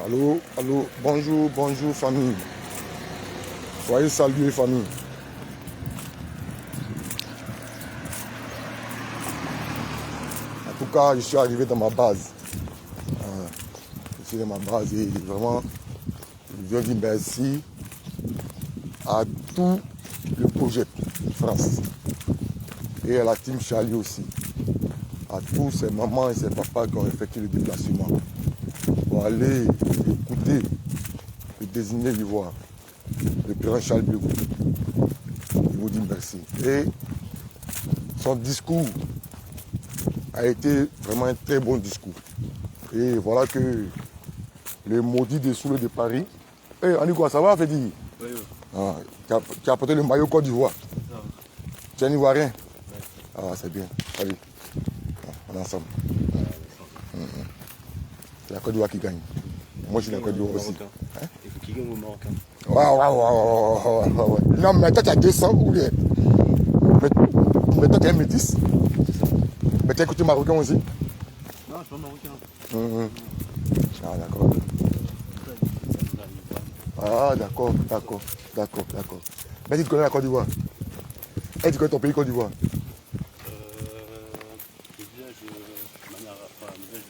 Allô, allô, bonjour, bonjour famille. Soyez salués famille. En tout cas, je suis arrivé dans ma base. Je suis dans ma base et vraiment, je veux dire merci à tout le projet France et à la team Charlie aussi. À tous ces mamans et ces papas qui ont effectué le déplacement pour aller écouter le désigné d'Ivoire, le président Charles Bleu. Je vous dis merci. Et son discours a été vraiment un très bon discours. Et voilà que le maudit des Souleux de Paris. Hey, on dit quoi, ça va, Fedi? Oui, oui. Ah, tu as apporté le maillot Côte d'Ivoire. Tu es un Ivoirien? Oui. Ah, c'est bien. Allez, on est ensemble. C'est la Côte d'Ivoire qui gagne. Moi, je suis la Côte d'Ivoire aussi. Hein? Il faut qu'il gagne au Marocain. Ouais. Non, mais toi, tu as 200 ou bien? Mais toi, tu es un métis. C'est ça. Mais tu as écouté marocain aussi? Non, je suis pas Marocain. Ah, d'accord. Ah, d'accord. Mais tu connais la Côte d'Ivoire? Et tu connais ton pays Côte d'Ivoire? Le village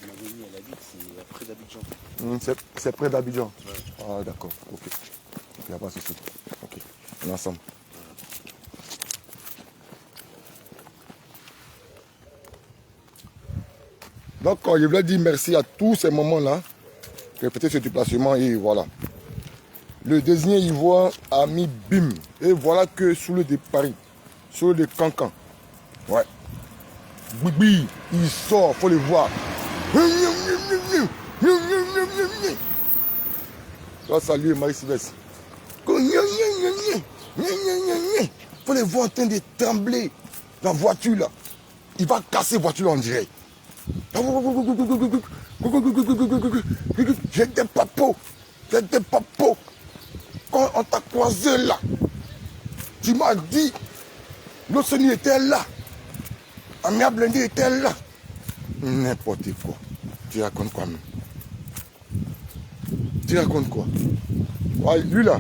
de ma mamie, elle habite, c'est près d'Abidjan. C'est près d'Abidjan. Ouais. Ah, d'accord. Ok. Il n'y a pas de souci. Ok. On est ensemble. Donc, je voulais dire merci à tous ces moments-là qui ont fait ce déplacement et voilà. Le désigné Ivoire a mis bim. Et voilà que sous le de Paris, sur le cancan. Ouais. Bibi, il sort, faut le voir. Je dois saluer Marie-Sylvestre. Faut les voir en train de trembler dans la voiture là. Il va casser la voiture en direct. J'étais pas peau. Quand on t'a croisé là, tu m'as dit, l'Ossoni était là. Amia Blendé était là. N'importe quoi. Tu racontes quoi même? Tu racontes quoi? Ouais, lui là,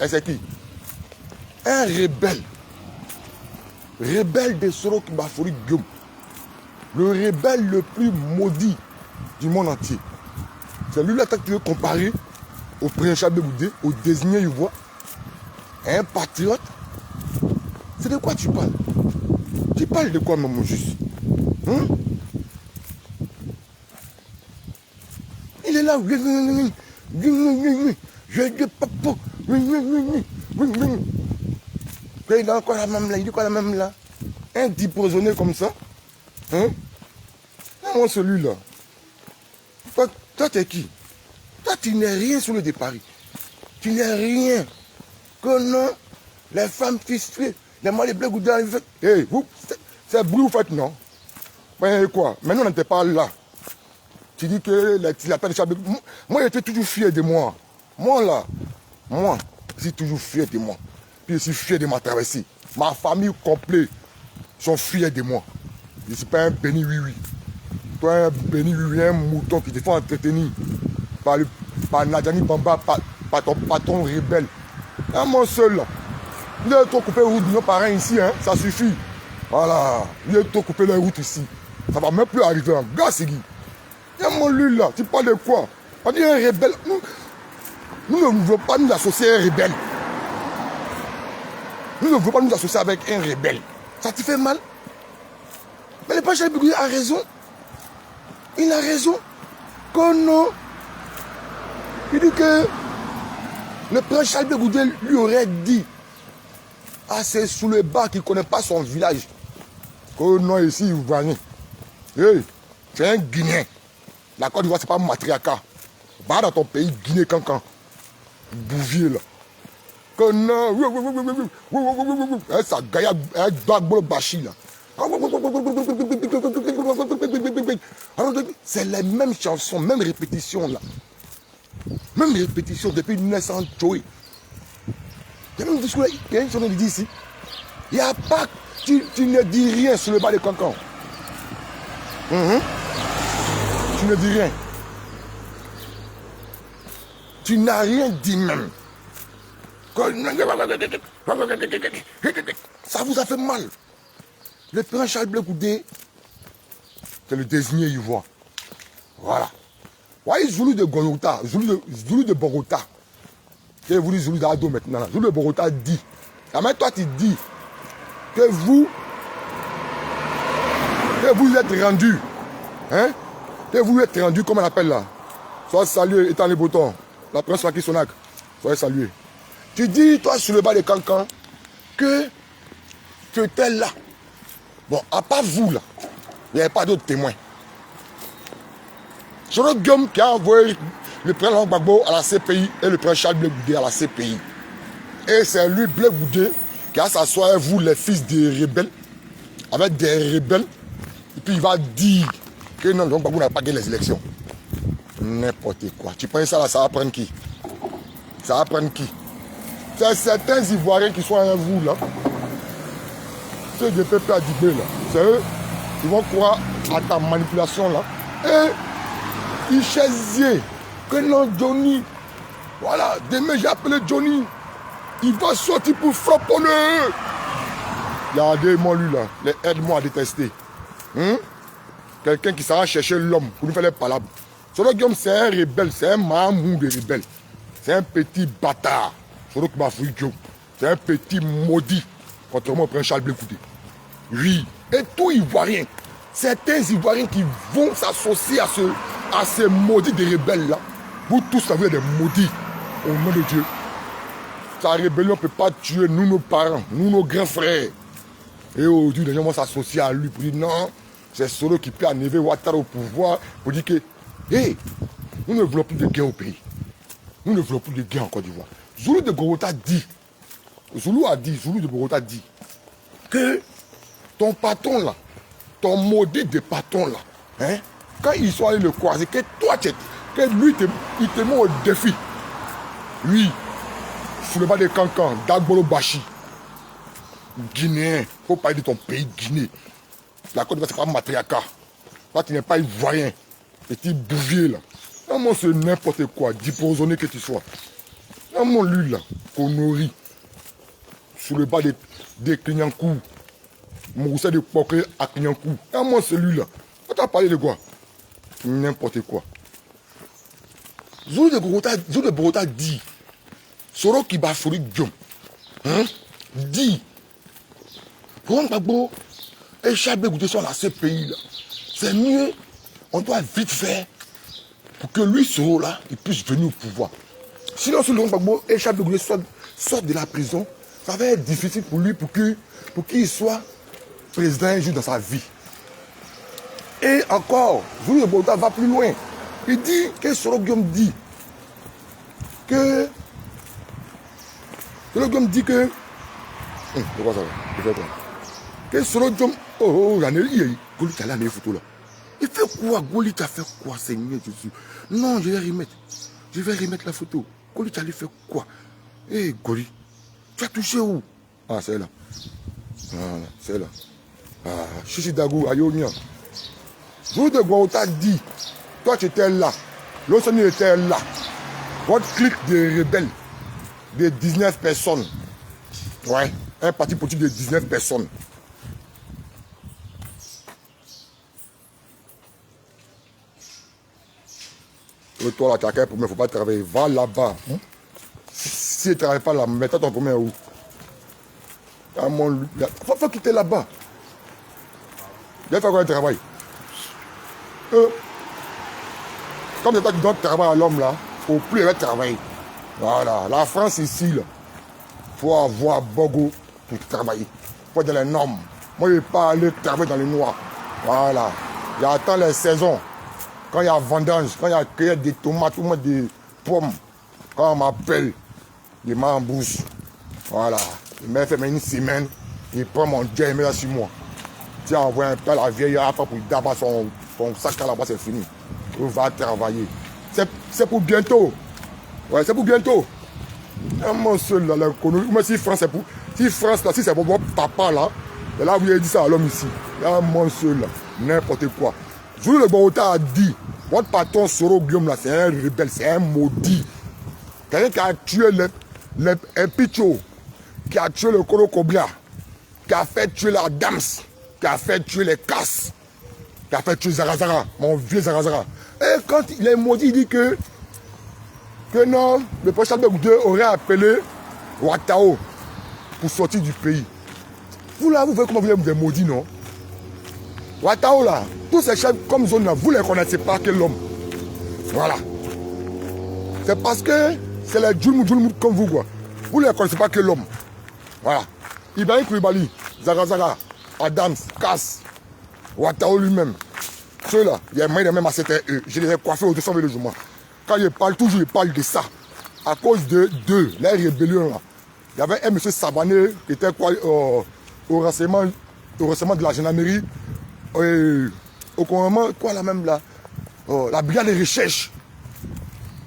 c'est qui? Un rebelle. Rebelle de Soro Kibafori Guillaume. Le rebelle le plus maudit du monde entier. C'est lui là que tu veux comparer au prince Chabé Boudé, au désigné Ivoire, un patriote. C'est de quoi tu parles? Tu parles de quoi, maman, juste? Hein? Il est là. Je dis papa. Il est encore la même là. Il dit quoi la même là? Un déposonné comme ça. Hein? Moi, celui-là. Toi, t'es qui? Toi, tu n'es rien sur le de Paris. Tu n'es rien. Que non, les femmes fistrées, les mâles, les bleus, goudins, hey, vous, c'est bruit vous faites, non? Mais quoi? Maintenant, on n'était pas là. Tu dis que la peine de Chabé. Moi, j'étais toujours fier de moi. Moi, je suis toujours fier de moi. Puis je suis fier de ma traversée. Ma famille complète sont fiers de moi. Je ne suis pas un béni oui-oui. Toi, un béni oui-oui, un mouton qui te fait entretenir par Nadjani Bamba, par ton patron rebelle. Un mon seul là. Il a trop coupé la route de nos parents ici, hein, ça suffit. Voilà. Il a trop coupé la route ici. Ça va même plus arriver en gars, c'est qui? Il mon lui là, tu parles de quoi? On dit un rebelle. Nous ne voulons pas nous associer à un rebelle. Nous ne voulons pas nous associer avec un rebelle. Ça te fait mal? Mais le page Bigoué a raison. Il a raison. Que non. Il dit que le prince Charles Goudé lui aurait dit à c'est sous le bas qui ne connaît pas son village. Que non, ici, il va rien. Hey, c'est un Guinéen. La Côte d'Ivoire, ce n'est pas matriarcat. Va dans ton pays, Guinée, Cancan. Bouvier, là. Que non. Ça gagne un bagbo bachi, là. C'est les mêmes chansons, même répétition, là. Même répétition depuis 1900 Joey. Il y a même discours là, il y a une chose qui dit ici. Il n'y a pas, tu ne dis rien sur le bas de Cancan. Tu ne dis rien. Tu n'as rien dit même. Ça vous a fait mal. Le prince Charles Blé Goudé, c'est le désigné ivoire. Voilà. Voyez, Zoulou de Goyota, Zoulou de Bogota. J'ai voulu Zoulou d'Ado maintenant. Zoulou de Bogota dit. Mais toi, tu dis que vous êtes rendu. Hein? Que vous êtes rendu, comment on appelle là? Sois salué, étant les boutons. La prince Maki Sonak. Soyez salué. Tu dis, toi, sur le bas de Cancan, que tu étais là. Bon, à part vous, là, il n'y avait pas d'autres témoins. C'est le Guillaume qui a envoyé le prince Laurent Gbagbo à la CPI et le prince Charles Blé Goudé à la CPI. Et c'est lui, Blé Goudé, qui a s'asseoir avec vous, les fils des rebelles, avec des rebelles, et puis il va dire que non, Laurent Gbagbo n'a pas gagné les élections. N'importe quoi. Tu penses ça là, ça va prendre qui? Ça va prendre qui? C'est certains Ivoiriens qui sont avec vous là. Ceux de Pépé Adibé là. C'est eux qui vont croire à ta manipulation là. Et ils chaisier que non Johnny. Voilà, demain j'ai appelé Johnny. Il va sortir pour frapponner. Regardez-moi lui là. Aide-moi à détester. Quelqu'un qui s'en va chercher l'homme pour nous faire les palabres. Solo Guillaume, c'est un rebelle, c'est un mamou de rebelle. C'est un petit bâtard. Solo Guillaume, c'est un petit maudit. Contrairement au prince Charles Blé Goudé. Oui. Et tout Ivoirien. Certains Ivoiriens qui vont s'associer à ces maudits de rebelles là. Vous tous savez des maudits. Au nom de Dieu. Sa rébellion ne peut pas tuer nous, nos parents, nous, nos grands frères. Et aujourd'hui, les gens vont s'associer à lui pour dire non, c'est Solo qui peut enlever Ouattara au pouvoir pour dire que, hé, nous ne voulons plus de guerre au pays. Nous ne voulons plus de guerre en Côte d'Ivoire. Zoulou de Bogota dit, Zoulou de Bogota dit, que ton patron là, ton maudit de patron là, hein, quand ils sont allés le croiser, que toi, que lui, il te met au défi. Oui. Sur le bas de Cancan, Dagbolo Bachi, Guinéen, il faut parler de ton pays, Guinée. La Côte d'Ivoire, c'est pas matriarcat. Toi, tu n'es pas ivoirien. Petit bouvier, là. Non, c'est n'importe quoi, disposonné que tu sois. Non, lui, là, Konori, sur le bas de Kenyankou, Mouroussa de Poké à Kenyankou. Non, celui-là. Tu as parlé de quoi? N'importe quoi. Zoulou de Bogota dit. Soro qui bat Fori Guillaume, dit, Laurent Gbagbo et Charles Blé Goudé sont dans ce pays là. C'est mieux, on doit vite faire pour que lui, Soro là, il puisse venir au pouvoir. Sinon, si Laurent Gbagbo et Charles Blé Goudé sortent de la prison, ça va être difficile pour lui pour qu'il soit président un jour dans sa vie. Et encore, Zoulou de Bogota va plus loin. Il dit que Soro Guillaume dit que Solo Guillaume dit que. C'est quoi ça? Que Solo Guillaume. Oh, la Nelly, Goli, tu as la photo là. Il fait quoi? Goli, tu as fait quoi, Seigneur Jésus? Non, je vais remettre. Je vais remettre la photo. Goli, tu as fait quoi? Hé, Goli, tu as touché où? Ah, c'est là. Ah, c'est là. Ah, Chichi Dagou, Ayonia. Zoulou de Bogota dit, toi tu étais là. L'autre était là. Votre clique de rebelles. De 19 personnes. Ouais, un parti politique de 19 personnes. Et toi là, tu as qu'un problème, il ne faut pas travailler. Va là-bas. Si tu ne travailles pas là, mets-toi ton problème où? Il faut quitter là-bas. Il va faire quoi un travail? Comme c'est toi qui donnes travail à l'homme là, il ne faut plus aller travailler. Voilà, la France ici, il faut avoir Bogo pour travailler. Il faut être dans les normes. Moi, je ne vais pas aller travailler dans le noir. Voilà. J'attends les saisons. Quand il y a vendange, quand il y a cueillette des tomates, ou des pommes, quand on m'appelle, je m'embouche. Voilà. Je me fais une semaine, je prends mon dieu et met là sur moi. Tu envoies un peu à la vieille après pour d'abattre son sac là-bas, c'est fini. On va travailler. C'est pour bientôt. Ouais, c'est pour bientôt. Mon seul là, mais si France c'est pour. Si France là, si c'est pour votre papa là, et là vous avez dit ça à l'homme ici. Mon seul là, n'importe quoi. Zoulou de Bogota a dit, votre patron Soro Guillaume là, c'est un rebelle, c'est un maudit. Quelqu'un qui a tué un Picho, qui a tué le Kolo Kobia, qui a fait tuer la Dams, qui a fait tuer les Casses, qui a fait tuer Zarazara, mon vieux Zarazara. Et quand il est maudit, il dit que non, le président Bégoudé aurait appelé Ouattao pour sortir du pays. Vous là, vous voyez comment vous êtes maudits, non? Ouattao là, tous ces chefs comme zone là, vous ne les connaissez pas que l'homme. Voilà. C'est parce que c'est les Djoulmoud comme vous, quoi. Vous ne les connaissez pas que l'homme. Voilà. Ibrahim Koulibaly, Zarazara, Adams, Kass, Ouattao lui-même. Ceux-là, il y a même à c'était eux. Je les ai coiffés au 200 le jour. Quand je parle, toujours je parle de ça. À cause de la rébellion là. Il y avait un monsieur Savané qui était quoi, au renseignement de la gendarmerie. Au commandement, quoi là même là. La brigade de recherche.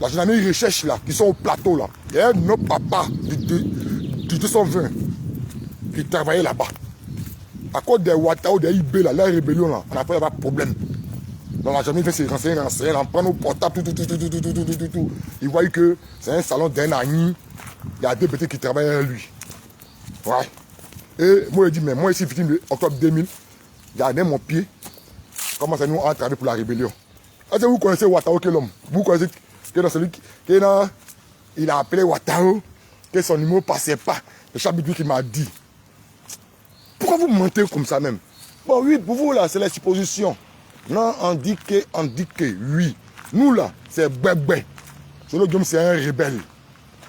La gendarmerie recherche là, qui sont au plateau là. Il y a un autre papa du 220 qui travaillait là-bas. À cause des Ouattao, des IB là, la rébellion là, on n'a pas de problème. Donc la gendarmerie fait ses renseignements, on prend nos portables, tout. Il voit que c'est un salon d'un ami. Il y a deux petits qui travaillent avec lui. Ouais. Et moi je dis, mais moi ici, victime de octobre 2000, j'ai amené mon pied. Comment ça nous a travaillé pour la rébellion. Est-ce que vous connaissez Ouattao, quel homme? Vous connaissez que dans celui qui il a appelé Ouattao, que son numéro ne passait pas. Le chapitre qui m'a dit. Pourquoi vous mentez comme ça même? Bon oui, pour vous là, c'est la supposition. Non, on dit que, oui. Nous là, c'est bébé. Solo Guillaume, c'est un rebelle.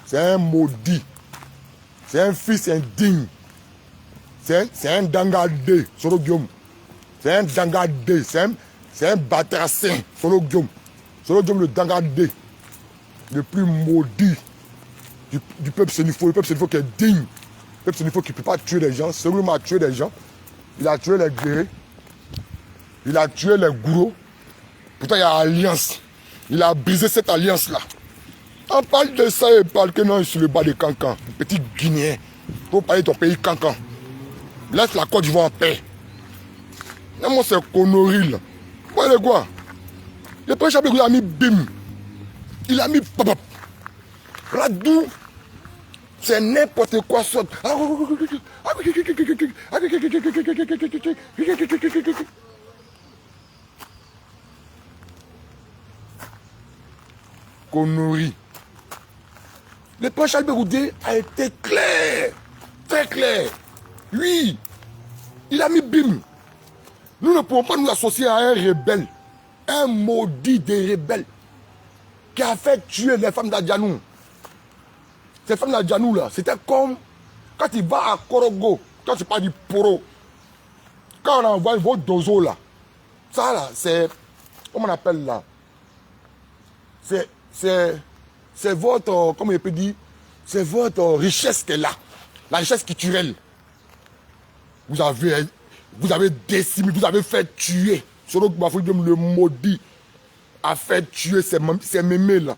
C'est un maudit. C'est un fils indigne. C'est un dangadé, Solo Guillaume. C'est un dangadé. C'est un batracin, Solo Guillaume. Solo Guillaume, le dangadé. Le plus maudit du peuple sénifo. Le peuple sénifo qui est digne. Le peuple sénifo qui ne peut pas tuer des gens. Celui qui a tué des gens. Il a tué les guerriers. Il a tué les gourous. Pourtant, il y a alliance. Il a brisé cette alliance-là. On parle de ça et parle que non, il est sur le bas de Cancan. Petit Guinéen. Pour parler de ton pays Cancan. Laisse la Côte d'Ivoire en paix. Non, moi, c'est connerie, là. Vous voyez quoi? Le président il a mis bim. Il a mis pop. Radou. C'est n'importe quoi. Connerie. Le président Charles Bégoudé a été clair. Très clair. Oui. Il a mis bim. Nous ne pouvons pas nous associer à un rebelle. Un maudit des rebelles. Qui a fait tuer les femmes d'Adjanou. Ces femmes d'Adjanou là, c'était comme quand il va à Korogo, quand tu parles du Poro, quand on envoie votre dozo là, ça là, c'est, comment on appelle là, c'est votre, comment je peux dire, c'est votre richesse qui est là, la richesse culturelle. Vous avez décimé, vous avez fait tuer, selon le maudit, a fait tuer ces mémés là.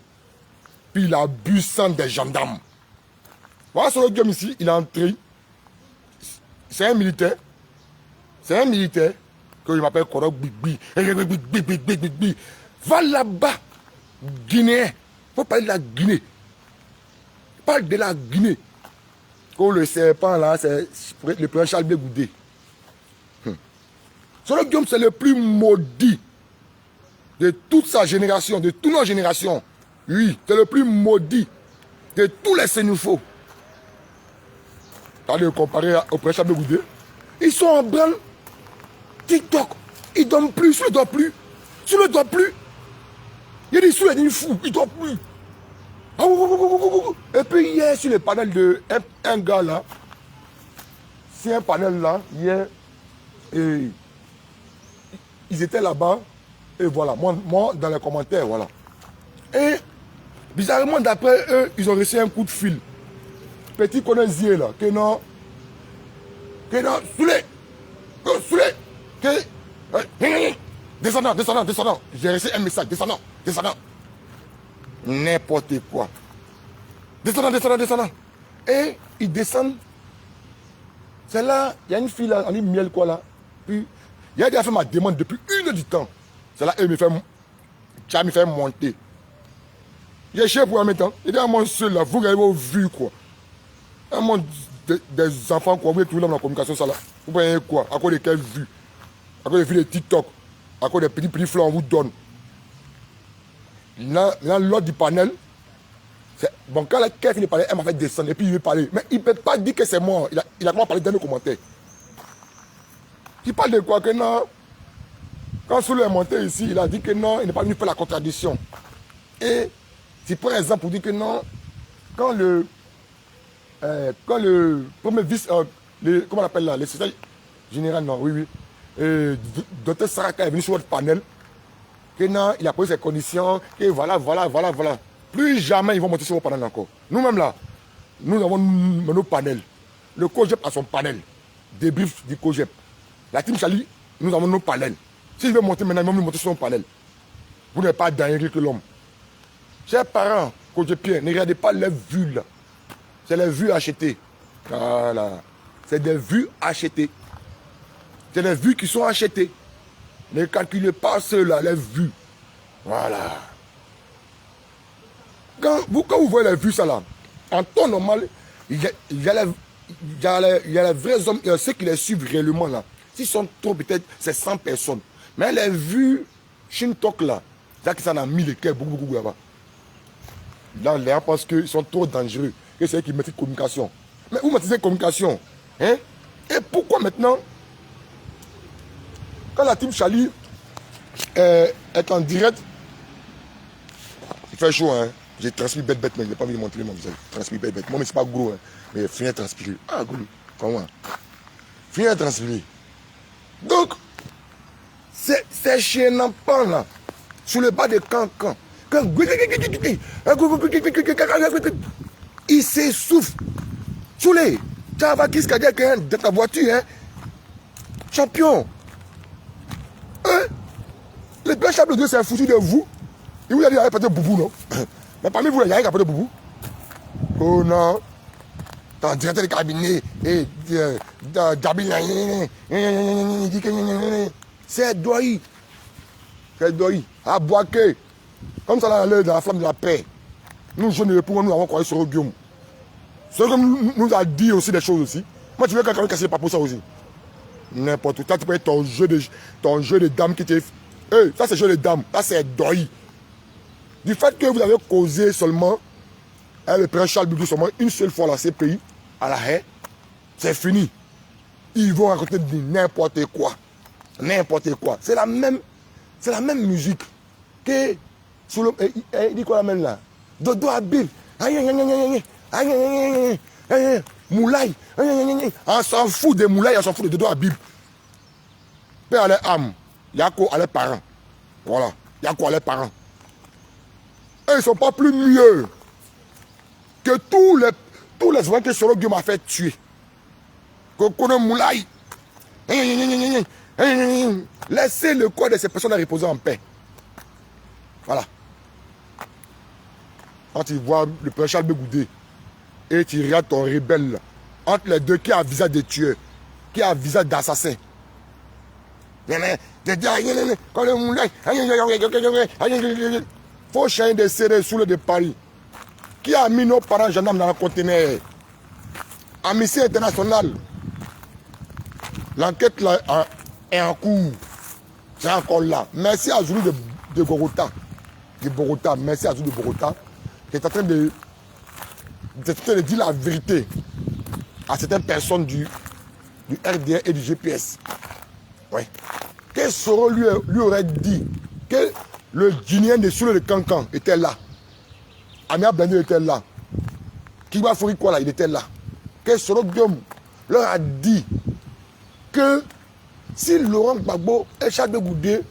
Puis il a bu sang des gendarmes. Voilà ce homme ici, il est entré. C'est un militaire. C'est un militaire que je m'appelle Korok Bigbi. Va là-bas, Guinéen. Il faut parler de la Guinée. Parle de la Guinée. Comme le serpent là, c'est le président Charles Bégoudé. Ce Guillaume, c'est le plus maudit de toute sa génération, de toute notre génération. Oui, c'est le plus maudit de tous les Sénoufos. Allez comparer au président Bégoudé. Ils sont en branle. TikTok. Ils ne dorment plus. Ils ne dorment plus. Ils ne dorment plus. Il y a des sous, il y a des fous. Ils ne dorment plus. Et puis hier, sur le panel de un gars là, c'est un panel là, hier, et ils étaient là-bas. Et voilà, moi dans les commentaires, voilà. Et bizarrement, d'après eux, ils ont reçu un coup de fil. Petit connaissier là, que non, soulé, que, descendant. J'ai reçu un message, descendant. N'importe quoi. Descendant. Et ils descendent. C'est là, il y a une fille là, on dit miel quoi là. Puis, il y a déjà fait ma demande depuis 1 heure du temps. C'est là, elle me fait monter. J'ai cherché pour un temps. Il dit à mon seul là, vous avez vu quoi. Un monde des enfants quoi, vous êtes tout dans la communication ça là. Vous voyez quoi? À cause de quelles vues? À cause des vues de TikTok. À cause des petits fleurs on vous donne. Là, l'autre du panel, bon, quand quelqu'un finit de parler, elle m'a fait descendre et puis il veut parler. Mais il ne peut pas dire que c'est moi. Il a comment parlé dans les commentaires. Il parle de quoi que non? Quand Soulou est monté ici, il a dit que non, il n'est pas venu faire la contradiction. Et c'est par exemple pour dire que non, quand le premier vice, comment on appelle là, le secrétaire général, non, oui, Dr Saraka est venu sur votre panel, que non, il a posé ses conditions, que voilà. Plus jamais ils vont monter sur votre panel encore. Nous-mêmes là, nous avons nos panels. Le COGEP a son panel. Débrief du COGEP. La team Chali, nous avons nos panels. S'il veut monter maintenant, ils vont monter sur son panel. Vous n'êtes pas derrière que l'homme. Chers parents, COGEPiens, ne regardez pas les vues là. C'est les vues achetées. Voilà. C'est des vues achetées. C'est les vues qui sont achetées. Ne calculez pas cela, les vues. Voilà. Quand vous voyez les vues, ça là, en temps normal, il y a les vrais hommes, ceux qui les suivent réellement là. S'ils sont trop, peut-être, c'est 100 personnes. Mais les vues, Shintok là, c'est-à-dire qu'ils en ont mis les cœurs beaucoup là-bas. Là, les gens pensent qu'ils sont trop dangereux, que c'est eux qui mettent communication. Mais où maîtrisez communication? Hein? Et pourquoi maintenant, quand la team Chali est en direct, il fait chaud, hein? J'ai transpiré bête, mais je n'ai pas envie de montrer mon visage. Transpiré bête. Moi, mais c'est pas gros, hein? Mais fini à transpirer. Ah, gros, comment? Fini à transpirer. Donc, ces chiens pas là, sur le bas de cancan, il s'essouffle. Sous les, tu vas qui se dans ta voiture, hein? Champion. Hein? Le père Chablot de c'est foutu de vous. Il vous a dit, il n'y a pas de boubou, non? Mais parmi vous, il n'y a pas de boubou. Oh non. Dans directeur de cabinet, et c'est Doyi. C'est Doyi. À Boaké. Comme ça, dans la flamme de la paix. Nous, jeunes, pour nous avons croyé sur le Guillaume. Ce que nous a dit aussi des choses aussi. Moi, tu veux quelqu'un casser pas pour ça aussi. N'importe où. Ça, tu peux être ton jeu de dames qui t'est. Hey, ça, c'est jeu de dames. Ça, c'est Doyi. Du fait que vous avez causé seulement, le prince Charles Bibou seulement une seule fois la CPI, à la haie, c'est fini. Ils vont raconter n'importe quoi. N'importe quoi. C'est la même musique que il dit quoi la même là? Dodo Habib. Moulay. On s'en fout de Moulay, on s'en fout de Dodo Habib. Père à leur âme. Yako à leurs parents. Voilà. Yako à leurs parents. Et ils ne sont pas plus mieux que tous les gens que Soro Guillaume a fait tuer. Que Kono Moulay. Laissez le corps de ces personnes à reposer en paix. Voilà. Quand tu vois le prince Charles Begoudé et tu regardes ton rebelle là, entre les deux qui a visage de tueur, qui a visage d'assassin. Faut changer de serré sous le de Paris. Qui a mis nos parents gendarmes dans le conteneur? Amnesty International. L'enquête là est en cours. C'est encore là. Merci à Zulu de Bogota. Merci à Zulu de Bogota. Qui est en train de dire la vérité à certaines personnes du RDR et du GPS. Ouais. Que Soro lui aurait dit que le Guinéen de Soule de Cancan était là. Amia Blendé était là. Kiba Fourikwala, il était là. Que Soro Guillaume leur a dit que si Laurent Gbagbo et Charles Goudé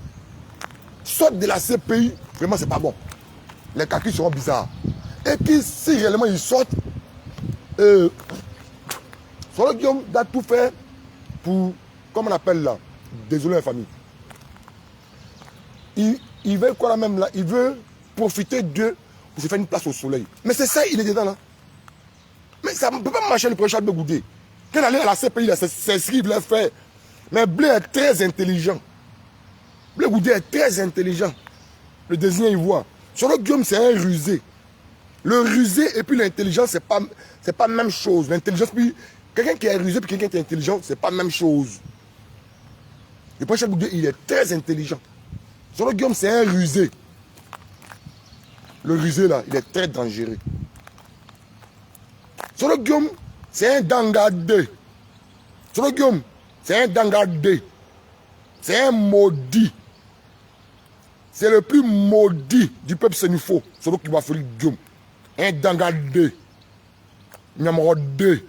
sortent de la CPI, vraiment c'est pas bon. Les calculs seront bizarres. Et puis si réellement ils sortent, Soro Guillaume doit tout faire pour, comme on appelle là, désolé la famille. Il veut quoi là même là? Il veut profiter d'eux pour se faire une place au soleil. Mais c'est ça, il est dedans là. Mais ça ne peut pas marcher le prochain de Goudé. Quand il allait à la CPI, c'est ce qu'il voulait faire. Mais Blé est très intelligent. Blé Goudé est très intelligent. Le désigné, il voit. Soro Guillaume, c'est un rusé. Le rusé et puis l'intelligence, c'est pas la même chose. L'intelligence, puis quelqu'un qui est rusé puis quelqu'un qui est intelligent, c'est pas la même chose. Le prochain Bougué, il est très intelligent. Soro Guillaume, c'est un rusé. Le rusé, là, il est très dangereux. Soro Guillaume, c'est un dangadé. Soro Guillaume, c'est un dangadé. C'est un maudit. C'est le plus maudit du peuple sénifo. Soro Guillaume. Un dangadé. Numéro 2.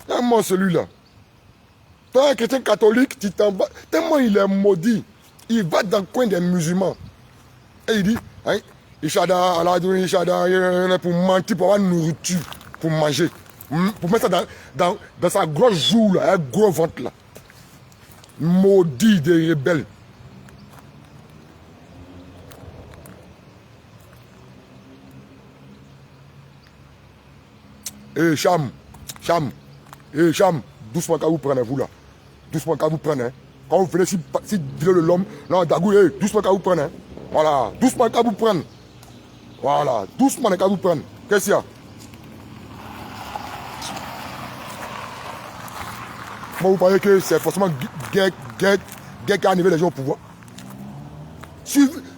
Tellement celui-là. Toi, un chrétien catholique, tu t'en vas. Tellement il est maudit. Il va dans le coin des musulmans. Et il dit, hein, Ishada, Aladou, Ishada, pour mentir, pour avoir nourriture, pour manger. Pour mettre ça dans sa grosse joue, là, un gros ventre là. Maudit des rebelles. Eh, Cham, doucement quand vous prenez, vous là. Doucement quand vous prenez. Hein. Quand vous venez, si le l'homme, non, Dagou, doucement quand vous prenez. Hein. Voilà, doucement quand vous prenez. Voilà, doucement quand vous prenez. Qu'est-ce qu'il y a? Moi, vous croyez que c'est forcément guerre qui a arrivé les gens au pouvoir?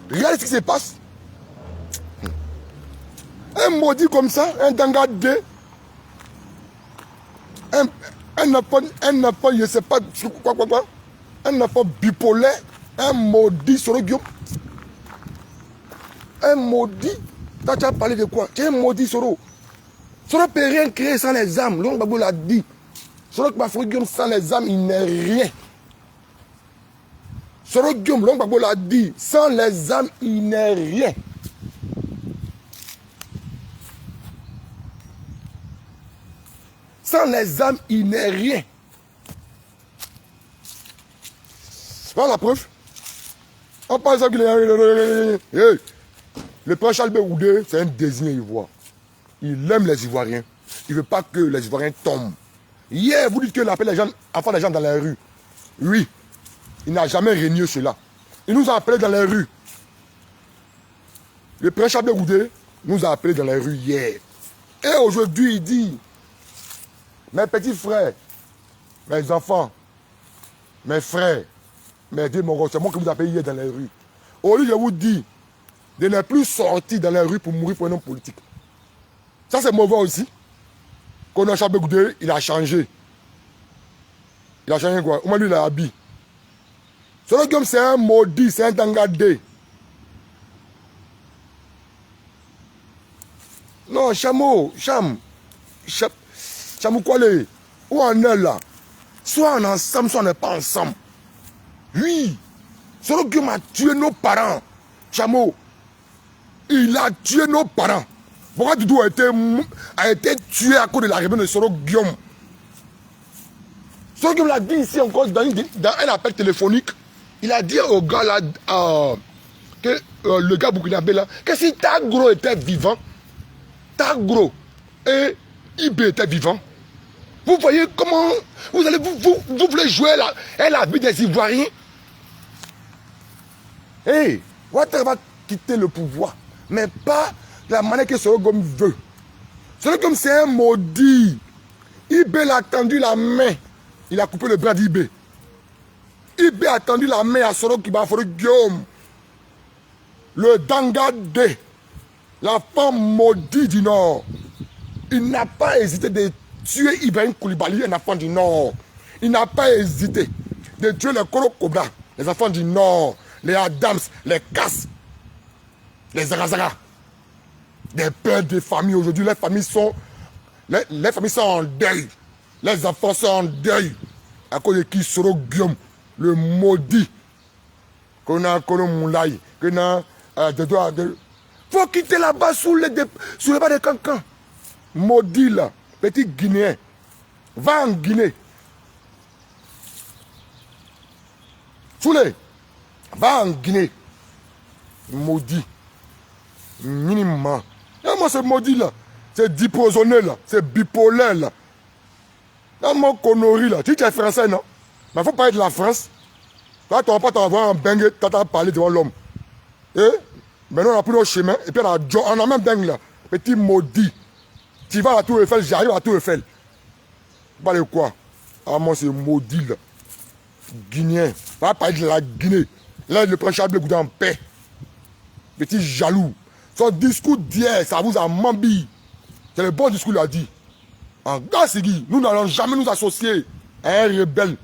Regardez ce qui se passe. Un maudit comme ça, un dangadé. Un enfant, je ne sais pas quoi. Un enfant bipolaire, un maudit sur le Guillaume. Un maudit. Tu as parlé de quoi? Tu es un maudit Soro. Soro ne peut rien créer sans les âmes. L'homme Babou l'a dit. Soro Guillaume sans les âmes, il n'est rien. Soro Guillaume, l'homme Babou l'a dit. Sans les âmes, il n'est rien. Sans les âmes, il n'est rien. C'est pas la preuve. On pense qu'il est... Hey. Le prince Charles Béoudé, c'est un désigné ivoire. Il aime les Ivoiriens. Il ne veut pas que les Ivoiriens tombent. Hier, vous dites qu'il appelle les gens, enfants des gens dans la rue. Oui, il n'a jamais régné cela. Il nous a appelés dans les rues. Le prince Charles Béoudé nous a appelés dans les rues hier. Et aujourd'hui, il dit, mes petits frères, mes enfants, mes frères, mes deux Mongols, c'est moi qui vous appelle hier dans les rues. Aujourd'hui, je vous dis de ne plus sortir dans les rues pour mourir pour un homme politique. Ça, c'est mauvais aussi. Quand on a Charles Béoudé, il a changé. Il a changé quoi? Au moins, lui, il a habillé. Soro Guillaume, c'est un maudit, c'est un dangadé. Non, Chamou Kwale, où on est là? Soit on est ensemble, soit on n'est pas ensemble. Oui, Soro Guillaume a tué nos parents. Chamou, il a tué nos parents. Pourquoi Doudou a été tué à cause de la rébellion de Soro Guillaume? Soro Guillaume l'a dit ici encore dans un appel téléphonique. Il a dit au gars là, que le gars burkinabé là, que si Tagro était vivant, Tagro et Ibé étaient vivants. Vous voyez comment vous voulez jouer la vie des Ivoiriens? Hey, Ouattara va quitter le pouvoir, mais pas la manière que Soro Guillaume veut. Soro Guillaume, c'est un maudit. Ibé l'a tendu la main. Il a coupé le bras d'Ibé. Ibé a tendu la main à Soro Guillaume. Le dangadé. La femme maudite du Nord. Il n'a pas hésité de tuer Ibrahim Koulibaly, un enfant du Nord. Il n'a pas hésité de tuer les Koro Cobra, les enfants du Nord, les Adams, les Cass, les Zarazara. Des pères de famille aujourd'hui, les familles sont en deuil. Les enfants sont en deuil. À cause de qui? Soro Guillaume, le maudit. Qu'on a Moulay, qu'on a faut quitter là-bas sous les bas des cancans. Maudit là, petit Guinéen. Va en Guinée. Soulé, va en Guinée. Maudit. Minimum. Et moi, c'est maudit là. C'est diposonné là. C'est bipolaire là. Dans mon connerie là. Tu es français, non? Mais il ne faut pas être de la France. Toi, tu ne vas pas t'avoir un bengue, tu as parlé devant l'homme. Et maintenant, on a pris nos chemins. Et puis, on a même bengue là. Petit maudit. Tu vas à la Tour Eiffel, j'arrive à la Tour Eiffel. Pas de quoi? Ah, moi, c'est maudit, là. Guinéen. Va parler de la Guinée. Là, le prince Charles Blé en paix. Petit jaloux. Son discours d'hier, ça vous a mambillé. C'est le bon discours qu'il a dit. En Gassigi, nous n'allons jamais nous associer à un rebelle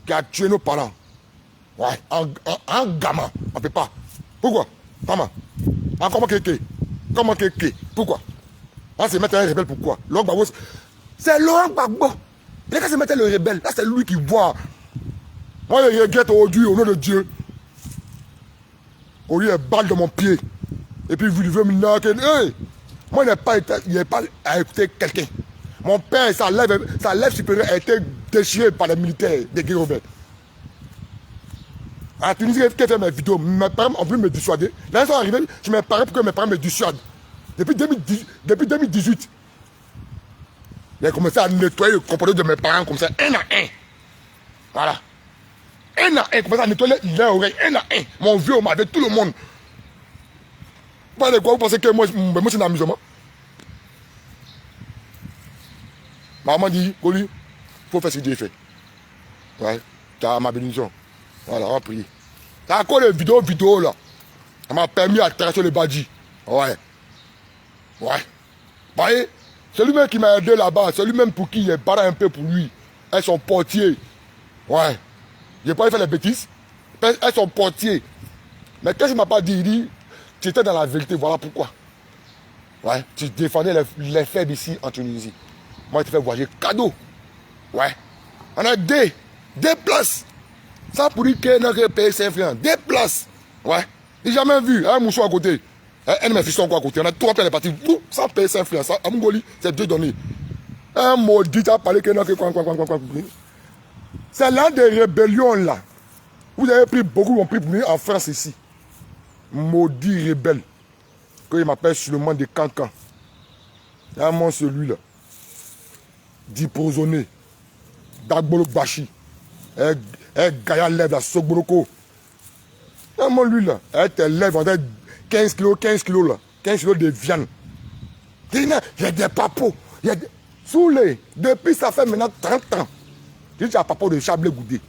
qui a tué nos parents. Ouais, un gamin, on ne peut pas. Pourquoi? Comment? Comment kéké? Comment kéké? Pourquoi? On se mettre un rebelle, pourquoi? C'est Laurent Gbagbo. Il a qu'à se mettre le rebelle. Là, c'est lui qui voit. Moi, je regrette aujourd'hui, au nom de Dieu. Au lieu de balle de mon pied. Et puis, vous devez me dire que, hey, moi, il n'est pas à écouter quelqu'un. Mon père, sa lèvre supérieure a été déchirée par les militaires des Guérovets. À Tunisie, qui a fait mes vidéos, mes parents ont voulu me dissuader. Là, ils sont arrivés, je me parais pour que mes parents me dissuadent. Depuis 2018, j'ai commencé à nettoyer le comportement de mes parents comme ça, un à un. Voilà. Un à un, commencé à nettoyer leurs oreilles, un à un. Mon vieux, m'avait tout le monde. Vous parlez de quoi? Vous pensez que moi c'est un amusement? Maman dit, Koli, il faut faire ce que Dieu fait. Ouais, tu as ma bénédiction. Voilà, on va prier. C'est encore les vidéos là. Ça m'a permis à tracer le badji. Ouais. Ouais. Vous voyez, c'est lui-même qui m'a aidé là-bas. C'est lui-même pour qui j'ai barré un peu pour lui. Elles sont portiers. Ouais. J'ai pas fait les bêtises. Elles sont portiers. Mais qu'est-ce qu'il m'a pas dit? Il dit, tu étais dans la vérité, voilà pourquoi. Ouais. Tu défendais les faibles ici en Tunisie. Moi, je te fais voyager cadeau. Ouais. On a deux places. Ça pour dire que notre pays c'est influent. Des places. Ouais. J'ai jamais vu un mousseau à côté. Un de mes fils sont à côté. On a trois places parties. Ça paye c'est influent. Ça, à Mongoli, c'est deux données. Un maudit a parlé que notre c'est l'un des rébellions là. Vous avez pris beaucoup, ont pris pour venir en France ici. Maudit rebelle. Que il m'appelle Suleiman de Cancan. C'est un monstre celui-là. Diposonné. Dagbolo Bashi. Gaïa lève la Sogboroko. Comment lui là, elle te lève en 15 kilos là. 15 kilos de viande. Il y a des papos. Soulé, depuis ça fait maintenant 30 ans. Je dis à papa de Chablé Goudé.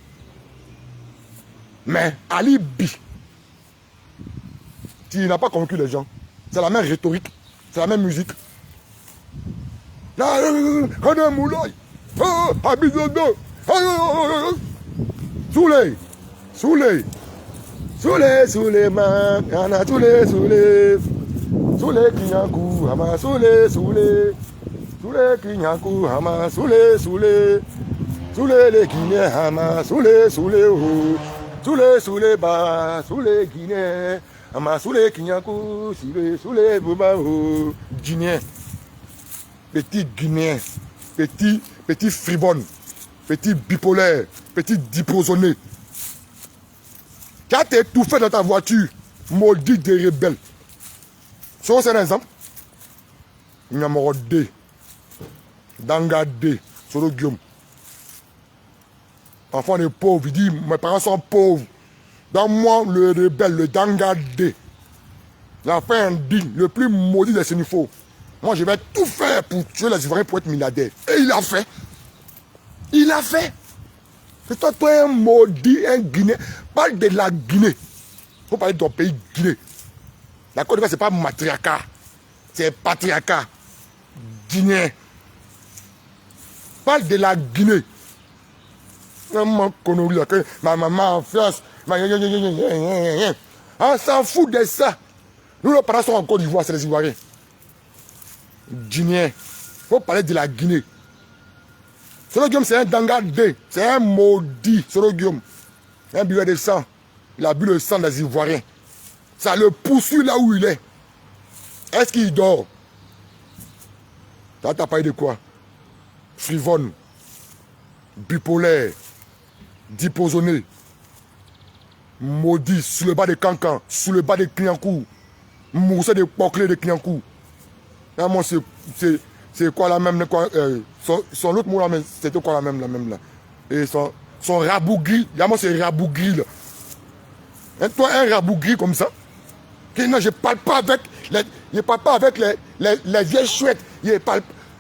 Mais Ali Bi, tu n'as pas convaincu les gens. C'est la même rhétorique, c'est la même musique. René Moulay, Abizodo, Soulé, man, Yana Soulé, Kinyankou, Hama, Soulé, Kinyankou, Hama, Soulé, les Guinéens, Hama, Soulé, Ba, Soulé, Guinéens, Hama, Soulé, Kinyankou, Soulé, Boba, Guinéen, petit Guinéen, petit fribonne, petit bipolaire, petit diposonné. Tu as étouffé dans ta voiture, maudit des rebelles. C'est un exemple. Numéro 2. Danga 2. Solo Guillaume. Enfant de pauvre, il dit, mes parents sont pauvres. Dans moi, le rebelle, le Danga 2. Il a fait un deal, le plus maudit des Sénifaux. Moi, je vais tout faire pour tuer les Ivoiriens pour être milliardaire. Et il a fait. Il a fait. C'est toi, un maudit, un Guinéen. Parle de la Guinée. Il faut parler de ton pays Guinée. La Côte d'Ivoire, ce n'est pas matriarcat. C'est patriarcat. Guinéen. Parle de la Guinée. Ma maman en France. On s'en fout de ça. Nous, nos parents sont en Côte d'Ivoire, c'est les Ivoiriens. Guinéen. Il faut parler de la Guinée. Solo Guillaume, c'est un Danga 2. C'est un maudit. Solo Guillaume. Un billet de sang. Il a bu le sang des Ivoiriens. Ça le poursuit là où il est. Est-ce qu'il dort? Ça t'a parlé de quoi? Frivonne. Bipolaire. Diposonné. Maudit. Sous le bas de Cancan. Sous le bas de Clignancourt. Moussé de Poclé de Clignancourt. C'est quoi la même quoi, son autre mot là, mais c'était quoi la même là. Et son rabougri, là moi c'est rabougri là. Et toi un rabougri comme ça, Que non, je ne parle pas avec les vieilles chouettes.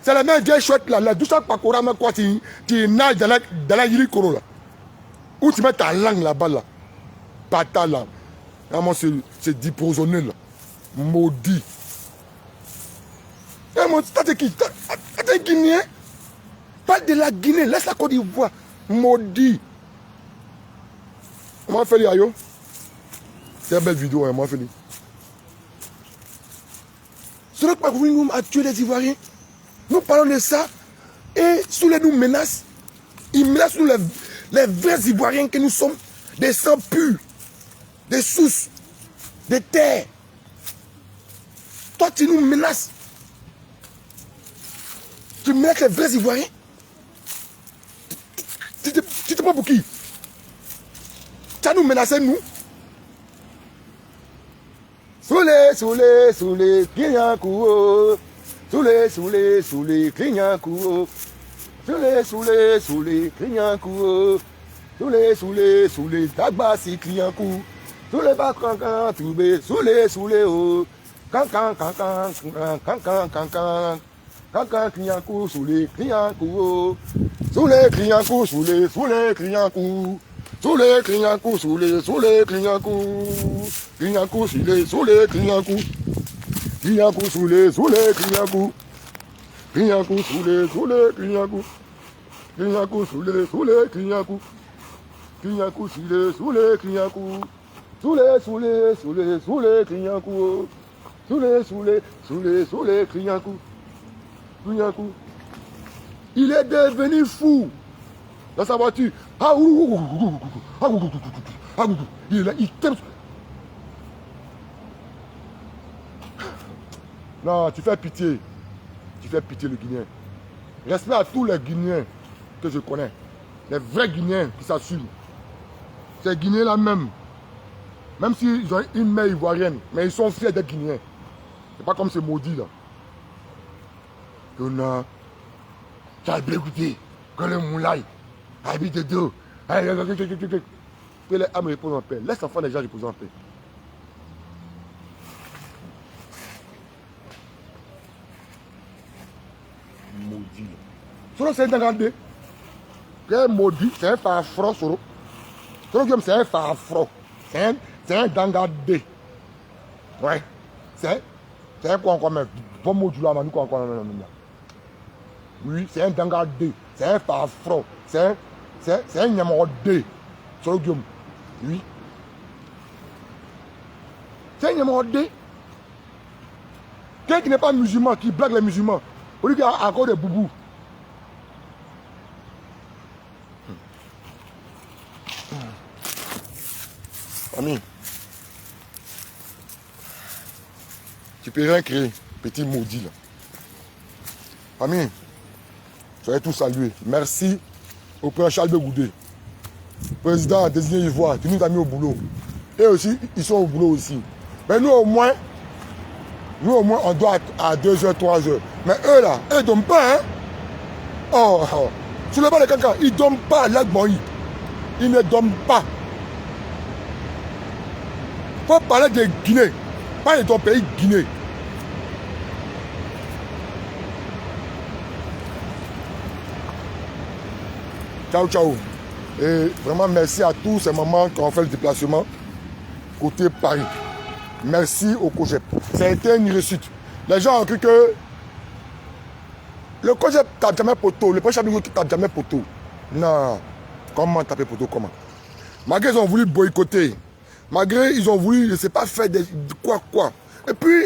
C'est la même vieille chouette là, la douce pakora, mais quoi, tu nages dans la yirikoro là. Où tu mets ta langue là-bas là. Pata là. Vraiment, c'est déposonné là. Maudit. Eh, mon, t'es qui? T'es Guinéen? Parle de la Guinée, laisse la Côte d'Ivoire. Maudit. Comment fait les ayo? C'est une belle vidéo, hein, moi, Félix. Ce n'est pas voulu nous tuer les Ivoiriens. Nous parlons de ça et sous les nous menacent. Ils menacent nous les vrais Ivoiriens que nous sommes. Des sangs purs, des sources, des terres. Toi, tu nous menaces. Tu menaces les vrais Ivoiriens. Tu te prends pour qui? Tu as nous menacé, nous. Soulé, Kinyakou. Soulé, Kinyakou. Soulé, Kinyakou. Soulé, Tagbasi, Kinyakou. Soulé, Bakrankan, Toubé, soulé, oh. Kankan, Kinyakou, soulé, Kinyakou. Soulé, Kinyakou, soulé, Kinyakou. Soulé, Kinyakou, soulé, Kinyakou. Kinyakou, soulé, Kinyakou. Kinyakou, soulé, Kinyakou. Kinyakou, soulé, Kinyakou. Kinyakou, soulé, Kinyakou. Kinyakou, soulé, Kinyakou. Soulé, Kinyakou. Soulé, Kinyakou. Kinyakou. Il est devenu fou dans sa voiture. Il est là, il t'aime. Non, tu fais pitié. Tu fais pitié le Guinéen. Respect à tous les Guinéens que je connais. Les vrais Guinéens qui s'assument. Ces Guinéens-là même s'ils ont une mère ivoirienne, mais ils sont fiers d'être Guinéens. C'est pas comme ces maudits là. On tu as bien écouté. Quand le moulay habite de dos. Que les âmes reposent en paix. Laisse l'enfant déjà reposer en paix. Maudit. Solo c'est un dangandé. Quel maudit, c'est un farfro solo. Solo c'est un farfro. C'est un dangandé. Ouais. C'est un quoi encore même. Bon mot du lama, nous quoi encore même. Oui, c'est un dangandé. C'est un farfro. C'est un nyamordé. Solo Guillaume. Oui. C'est un nyamordé. Quelqu'un qui n'est pas musulman, qui blague les musulmans. Au lieu qu'il y a encore des boubous. Ami, tu peux rien créer, petit maudit là. Ami, soyez tous salués. Merci au président Charles Begoudé, président désigné Ivoire, qui nous a mis au boulot. Et aussi, ils sont au boulot aussi. Mais nous au moins, on doit à 2h, 3h. Mais eux là, eux ne dorment pas, hein. Oh, sur le bas de quelqu'un, ils ne dorment pas, l'Agmoï. Ils ne dorment pas. Il faut parler de Guinée, pas de ton pays Guinée. Ciao, ciao. Et vraiment merci à tous ces mamans qui ont fait le déplacement côté Paris. Merci au COGEP. Ça a été une réussite. Les gens ont cru que le COGEP tape jamais poteau, le prochain qui tape jamais poteau. Non. Comment taper poteau, comment? Malgré ils ont voulu boycotter. Malgré ils ont voulu, je ne sais pas, faire des quoi. Et puis,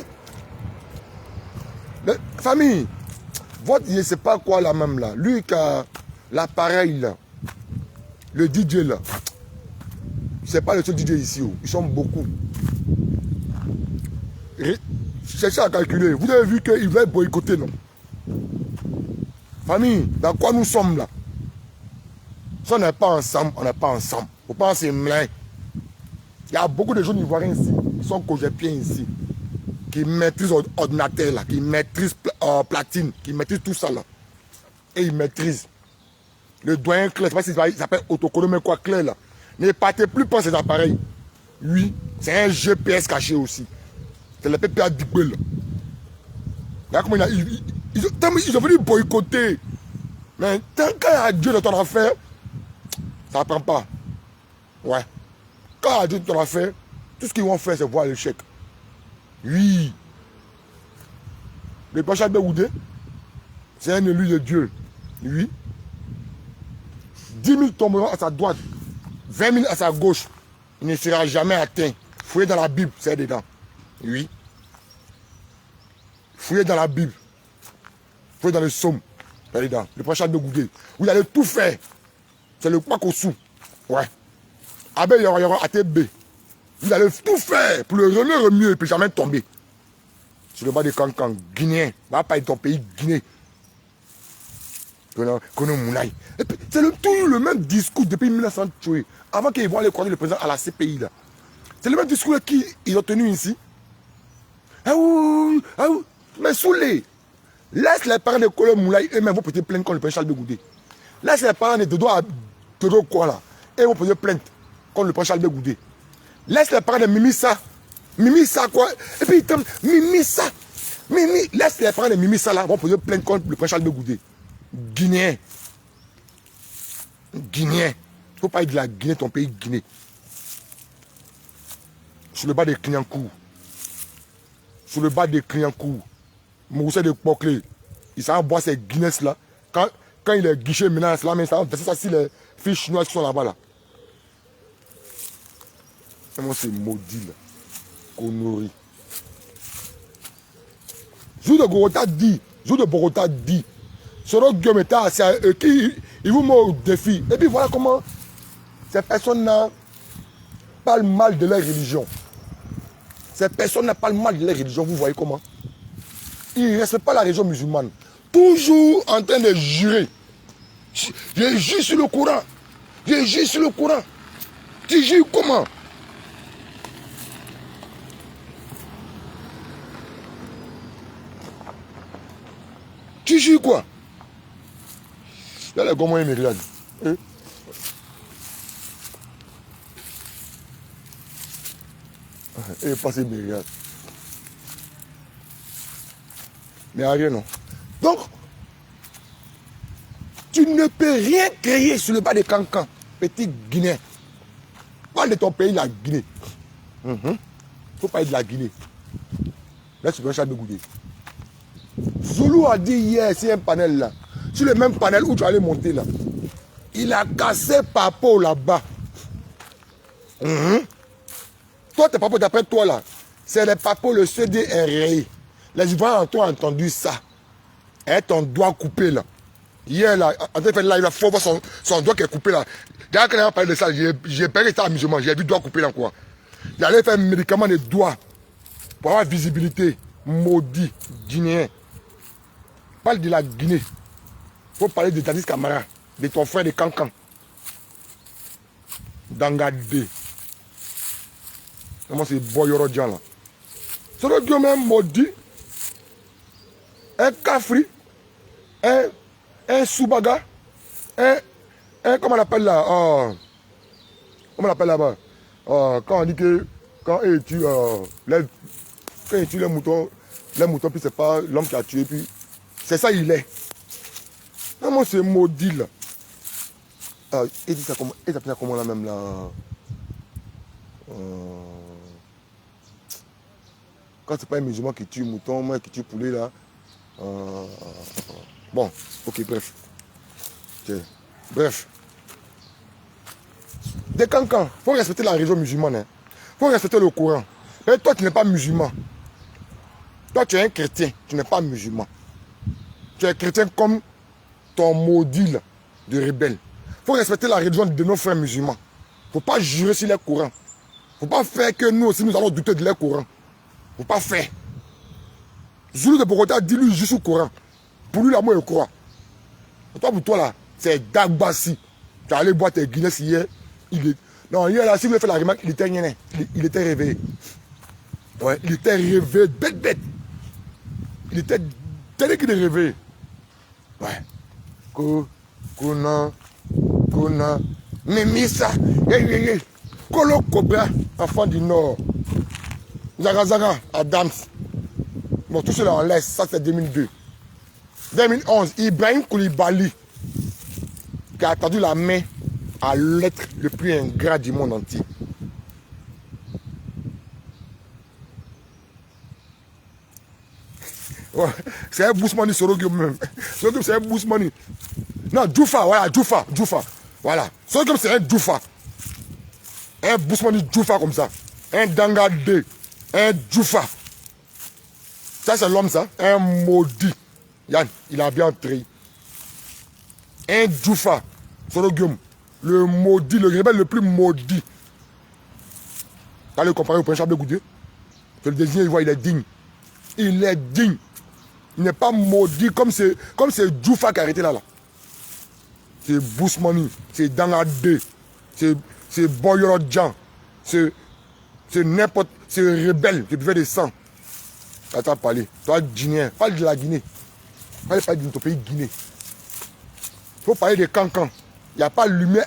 la famille, votre, je ne sais pas quoi là même là. Lui qui a l'appareil là, le DJ là. C'est pas le seul DJ ici. Ils sont beaucoup. Cherchez à calculer. Vous avez vu qu'il va boycotter, non? Famille, dans quoi nous sommes là? Si on n'est pas ensemble, on n'est pas ensemble. Faut pas se mêler. Il y a beaucoup de jeunes Ivoiriens ici, qui sont cogépiens ici, qui maîtrisent ordinateur là, qui maîtrisent platine, qui maîtrisent tout ça là. Et ils maîtrisent. Le doyen Claire, je ne sais pas s'il s'appelle autocolomé quoi Claire là. Ne partez plus par ces appareils. Oui, c'est un GPS caché aussi. C'est le PPA d'Igbel. Regarde comment ils ont voulu boycotter. Mais tant qu'il y a Dieu dans ton affaire, ça ne prend pas. Ouais. Quand il y a Dieu dans ton affaire, tout ce qu'ils vont faire, c'est voir l'échec. Oui. Le Pacha Begoudé, c'est un élu de Dieu. Oui. 10 000 tomberont à sa droite, 20 000 à sa gauche. Il ne sera jamais atteint. Fouillez dans la Bible, c'est dedans. Oui. Fouillez dans la Bible. Fouillez dans le psaume, c'est dedans. Le Pacha Begoudé. Vous allez tout faire. C'est le Pakosu. Ouais. Abe Yoro ATB. Vous allez tout faire pour le remuer et puis jamais tomber. Sur le bas de Cancan, Guinéen. Va pas être ton pays Guinée. C'est toujours le même discours depuis 1930. Avant qu'ils voient aller croiser le président à la CPI là. C'est le même discours qu'ils ont tenu ici. Mais Soulé, laisse les parents de Kolo Moulay eux-mêmes vont porter plainte contre le président Charles Begoudé. Laisse les parents de Dodo quoi là. Et vont poser plainte contre le président Charles Begoudé. Laisse les parents de Mimissa. Mimissa quoi. Et puis Mimissa. Laisse les parents de Mimissa là vont poser plainte contre le président Charles Begoudé. Guinéen. Guinéen. Il ne faut pas être de la Guinée, ton pays Guinée. Sur le bas des Clignancourt. Sur le bas des Clignancourt. Moussé de Poclé. Il s'en boit ces Guinness là. Quand il est guichet maintenant, c'est là, mais ça va verser ça si les filles chinoises qui sont là-bas là. Comment c'est maudit là. Connerie. Jour de Bogota dit. Jour de Bogota dit. Soro Guiometa, c'est qui il vous met au défi. Et puis voilà comment ces personnes-là parlent mal de leur religion. Ces personnes-là parlent mal de leur religion. Vous voyez comment? Ils ne respectent pas la religion musulmane. Toujours en train de jurer. Je jure sur le Coran. Je jure sur le Coran. Tu jures comment? Tu jures quoi? Là, les gommes, ils me regardent. Et passez, ils me regardent. Mais rien, non. Donc, tu ne peux rien créer sur le bas de Cancan, petit Guinéen. Parle de ton pays, la Guinée. Il ne faut pas être de la Guinée. Là, tu peux Charles Begoudé. Zoulou a dit hier, c'est un panel là. Sur le même panel où tu allais monter là. Il a cassé Papo là-bas. Toi, tes papos, d'après toi là, c'est les papos, le CDRI. Les Ivoiriens ont entendu ça. Et ton doigt coupé là. Hier là, en train de faire là, il faut voir son doigt qui est coupé là. D'ailleurs, quand il a parlé de ça, j'ai payé ça amusement. J'ai vu doigt coupé là quoi. Il allait faire un médicament de doigts pour avoir visibilité. Maudit, Guinéen. Parle de la Guinée. Il faut parler de Dadis Camara, de ton frère de Cancan. Dangadé. Comment c'est Boyoro Djan là. C'est le Dieu même maudit. Un Kafri. Un Soubaga. Comment on appelle là? Comment on appelle là-bas? Quand on dit que quand il tue les moutons, puis c'est pas l'homme qui a tué, puis c'est ça il est. Comment c'est maudit là? Il dit ça comment? Il s'appelle ça comment là même là? Quand c'est pas un musulman qui tue mouton, moi qui tue poulet là. Bon, ok, bref. Okay. Bref. Des cancans, il faut respecter la religion musulmane. Il faut respecter le Coran. Et toi, tu n'es pas musulman. Toi, tu es un chrétien, tu n'es pas musulman. Tu es chrétien comme ton maudit là, de rebelle. Il faut respecter la religion de nos frères musulmans. Il ne faut pas jurer sur les Corans. Il ne faut pas faire que nous aussi, nous allons douter de leur Coran. Il ne faut pas faire. Zoulou de Bogota dit lui juste au Coran. Pour lui, là, moi, il croit. Et toi, pour toi, là, c'est Dagbassi. Tu es allé boire tes Guinness hier. Non, hier, là, si vous voulez faire la remarque, il était rien. Il était réveillé. Ouais, il était réveillé, bête. Il était tel qu'il est réveillé. Ouais. Kona. Mimissa. Kolo Cobra, enfant du Nord. Zaga, Adams. Bon, tout cela on laisse, ça c'est 2002. 2011, Ibrahim Koulibaly, qui a tendu la main à l'être le plus ingrat du monde entier. Ouais, c'est un boost money sur le game même. Sur le game, c'est un boost money. Non, Djoufa, voilà, Djoufa. Voilà. Sur le game, c'est un Djoufa. Un boost money Djoufa comme ça. Un Danga 2. Un Djoufa. Ça, c'est l'homme, ça. Un maudit. Yann, il a bien entré. Un Djoufa. Sur le game. Le maudit, le rebelle le plus maudit. Allez le comparer au Prince Charles de Goudieu. Je le désigne, il voit, il est digne. Il est digne. Il n'est pas maudit comme c'est Djoufa qui a arrêté là. C'est Bousmani, c'est Dangadé, c'est Boyorodjan, c'est n'importe, c'est rebelle qui buvait des sangs. Attends, parler. Toi, Guinéen, parle de la Guinée. Parle de ton pays Guinée. Il faut parler de Cancan. Il n'y a pas lumière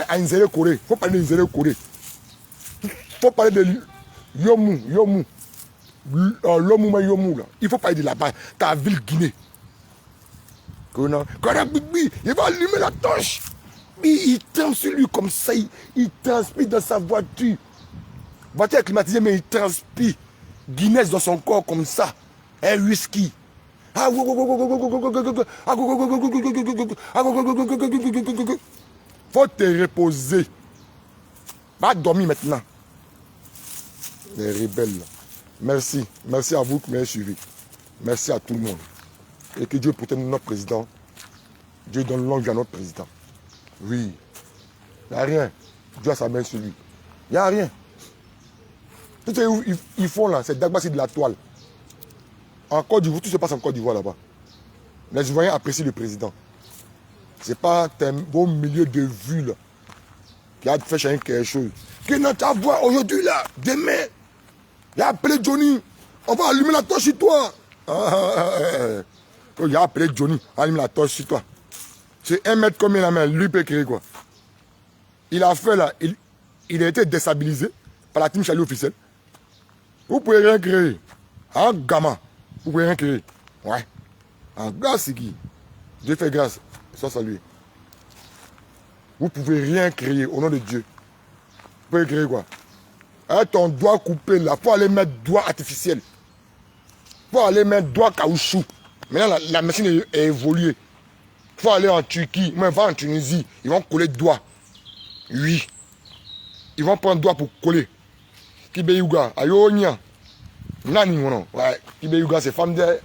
à Nzele Corée. Il faut parler de Nzele Corée. Il faut parler de Yomu. Yomu, là. Il faut parler de là-bas, ta ville Guinée. Il va allumer la torche. Il trempe sur lui comme ça. Il transpire dans sa voiture. Voiture climatisée, mais il transpire. Guinness dans son corps comme ça. Un whisky. Faut te reposer. Va dormir maintenant. Les rebelles, là. Merci. Merci à vous qui m'avez suivi. Merci à tout le monde. Et que Dieu protège notre président. Dieu donne longue vie à notre président. Oui. Il n'y a rien. Dieu a sa main sur lui. Il n'y a rien. Tout ce qu'ils font là, c'est Dagba, c'est de la toile. En Côte d'Ivoire, tout se passe en Côte d'Ivoire là-bas. Les Ivoiriens apprécient le président. Ce n'est pas un beau milieu de vue là qui a fait changer quelque chose. Que notre voix aujourd'hui là, demain, il a appelé Johnny. On va allumer la torche sur toi. Il a appelé Johnny. Allume la torche sur toi. C'est 1 mètre combien la main. Lui peut créer quoi. Il a fait là. Il a été déstabilisé par la team Chali officielle. Vous pouvez rien créer. En gamin. Vous pouvez rien créer. Ouais. En grâce, c'est qui? Dieu fait grâce. Sois salué. Vous pouvez rien créer au nom de Dieu. Vous pouvez créer quoi? Avec ton doigt coupé là, il faut aller mettre doigt artificiel. Il faut aller mettre doigt caoutchouc. Maintenant, la machine est évoluée. Il faut aller en Turquie, même va en Tunisie. Ils vont coller doigt. Oui. Ils vont prendre doigt pour coller. Kibeyuga, Ayonia. Nani, non. Ouais. Kibeyuga, c'est femmes de.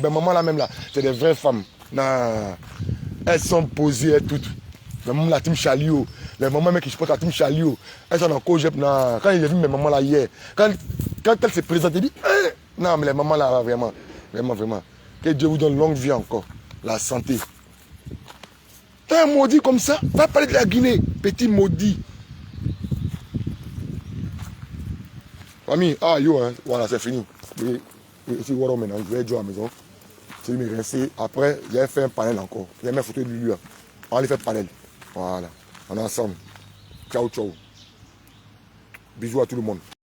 Ben, maman là même là, c'est des vraies femmes. Non. Elles sont posées, elles toutes. Même la team Chalio. Les mamans qui supportent la team Chalio. Elles sont en cogep. Quand il a vu mes mamans là hier, quand elle s'est présentée, elle dit non, mais les mamans là, vraiment. Que Dieu vous donne longue vie encore. La santé. T'es un maudit comme ça. Va parler de la Guinée. Petit maudit. Famille, hein. Voilà, c'est fini. Ici, voilà, maintenant, je vais jouer à la maison. C'est lui, resté. Après, j'ai fait un panel encore. J'ai mis une photo de lui. On va fait panel. Voilà. On est ensemble. Ciao, ciao. Bisous à tout le monde.